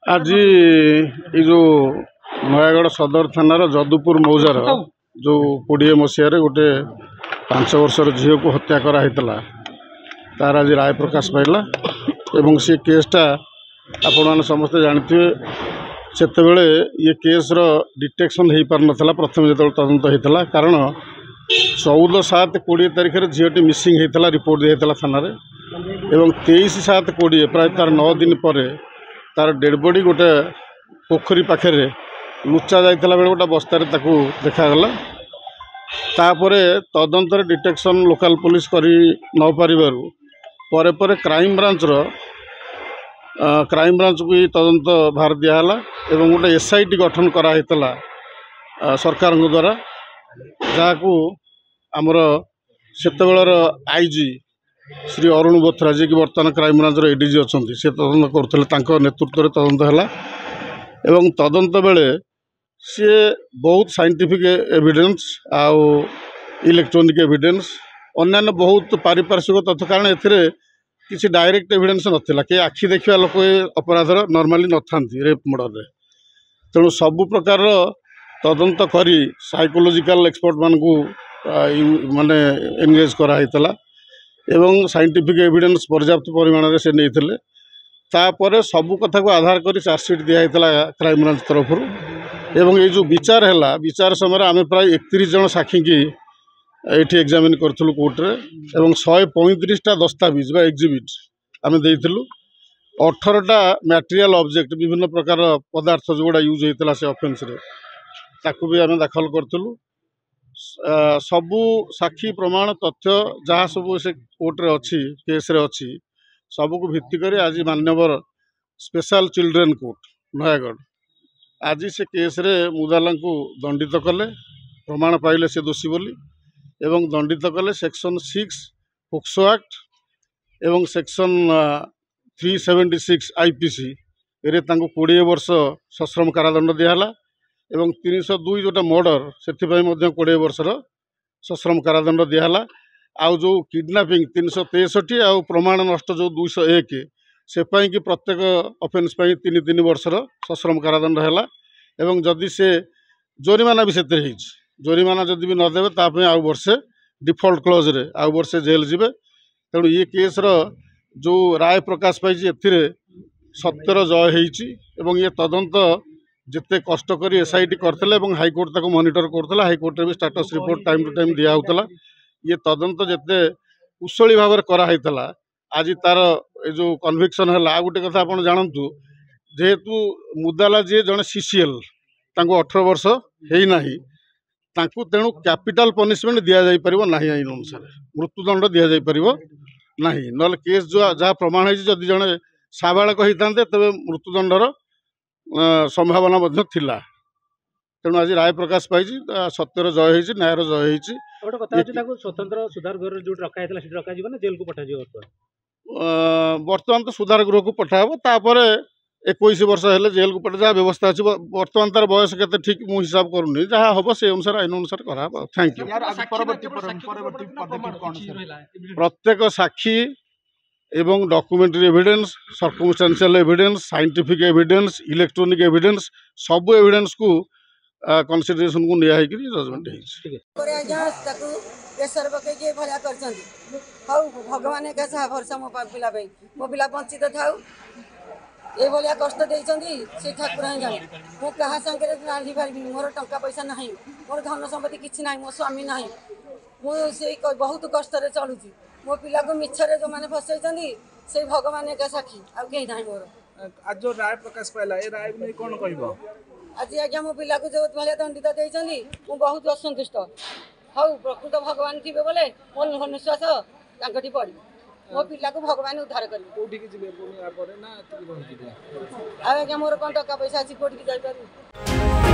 आज ये जो नयागढ़ सदर थानार जदुपुर मौजार जो 20 मसीह गोटे 5 वर्षर झील को हत्या कराइला तार आज राय प्रकाश पाइला एवं से केसटा आपण मैंने समस्ते जानते से ये केस डिटेक्शन हो पार नाला प्रथम जो तदंत होता कारण 14/7/20 तारीख में झीलटी मिसिंग होता रिपोर्ट दिया थाना एवं 23/7/20 प्राय तार 9 दिन पर तार डेड बॉडी गोटे पोखरी पाखे लुचा जाइला बेले गोटे बस्तार देखागला तापर तदंत डिटेक्शन लोकल पुलिस करी न पारिबारु पर क्राइम ब्रांच को तदंत भार दिहला एवं गोटे SIT गठन कराइला सरकार द्वारा जहाँ आमर सेतबेलर IG श्री अरुण बोथरा जी की बर्तमान क्राइम ब्रांच ADG अच्छा से तदंत करते नेतृत्व में तदंत है एवं तदंत बेले सी बहुत साइंटिफिक एविडेंस आउ इलेक्ट्रॉनिक एविडेंस अन्य बहुत पारिपार्श्विक तथ्य कारण किसी डायरेक्ट एविडेंस नाला कि आखि देखा लोक अपराध नॉर्मली न था रेप मर्डर तेणु सबु प्रकार तदंत करी साइकोलॉजिकल एक्सपर्ट मान को माने एंगेज कराइला एवं साइंटिफिक एविडेंस पर्याप्त परिमाण से नहीं तापर सबू कथा को आधार कर चार्जसीट दिखाई क्राइम ब्रांच तरफ एवं ये जो विचार है विचार समय आम प्राय 31 जन साक्षी की ये एग्जामिन करूँ कोर्टे एवं 135टा दस्तावेज बा एग्जिबिट आम देलु 18टा मैटेरियल ऑब्जेक्ट विभिन्न प्रकार पदार्थ जोड़ा यूज होता से ऑफेंस ताकू भी आम दाखल करूँ सबू साक्षी प्रमाण तथ्य जहाँ सब से कोर्टे अच्छी केस रे अच्छी सबको भित्ति कर आज मान्यवर स्पेशल चिल्ड्रेन कोर्ट नयागढ़ आज से केस रे मुदाला को दंडित कले प्रमाण पाइले से दोषी बोली एवं दंडित कले सेक्शन 6 पोक्सो एक्ट एवं सेक्शन 376 IPC रे 20 वर्ष सश्रम कारादंड दिहला एवं 302 जोटा मर्डर से 20 वर्षर सश्रम कारादंड दिहला आउ जो किडनैपिंग 363 आउ प्रमाण नष्ट जो 201 से कि प्रत्येक ऑफेंस 3 वर्षर सश्रम कारादंड है एवं जदि से जोरिमाना भी से जोरिमाना जदि भी नदेवे ताप आउ वर्षे डिफॉल्ट क्लोज रे आउ वर्षे जेल जीवे तेणु ये केस जो राय प्रकाश पाई ए सत्यर जय हो ये तदंत जिते कष्ट कर SIT करते हाईकोर्ट तक मॉनिटर करते हाईकोर्ट भी status report time to time दिया होता ये तदंत जिते कुशली भाव कराइला आज तार जो कन्विक्शन है आ गोटे कथा आप जानतु जेहेतु मुदाला जी जड़े CCL 18 वर्ष होना तेणु कैपिटल पनिशमेंट दि जापर ना आईन अनुसार मृत्युदंड दि जापर ना ना केस जो जहाँ प्रमाण है जदि जड़े साबालक होता तेज मृत्युदंडर संभावना थिला तेणु आज राय प्रकाश पाई सत्यर जय हो न्यायर जय हो स्वतंत्र सुधार गृह जो रखा रखा जेल को पठा बर्तमान तो सुधार गृह को पठाब तापर 21 वर्ष है जेल को पठा जहाँ व्यवस्था अच्छी बर्तमान तार बयस के ठीक मुझे हिसाब करूनी जहाँ हम से अनुसार आईन अनुसार कराब थैंक यू प्रत्येक साक्षी एवं documentary evidence circumstantial evidence scientific evidence electronic evidence सब एविडेंस को कंसिडरेशन को निया जजमेंट भगवान भरसा मो पिला मो पिला बंचित था ये कष्ट देती से ठाकुर ही जाने मुझे क्या सागर रांधि पारि मोर टंका पैसा ना मोर धन संपत्ति किसी ना मो स्वामी ना मुझे बहुत कष्ट चलुची मो पिला को मिछरे जो मैंने फसई से भगवान का साक्षी आ कहीं ना मोर आज जो राय प्रकाश पाइला ए राय नहीं कौन कह आज आज्ञा मो पिला को जो भाया दंडित देती मुझे बहुत असंतुष्ट हाउ प्रकृत भगवान थे बोले मो निश्वास पड़ी मो पिला को भगवान उद्धार करेंगे आज्ञा मोर कौन टका पैसा अच्छी कौटी जापर।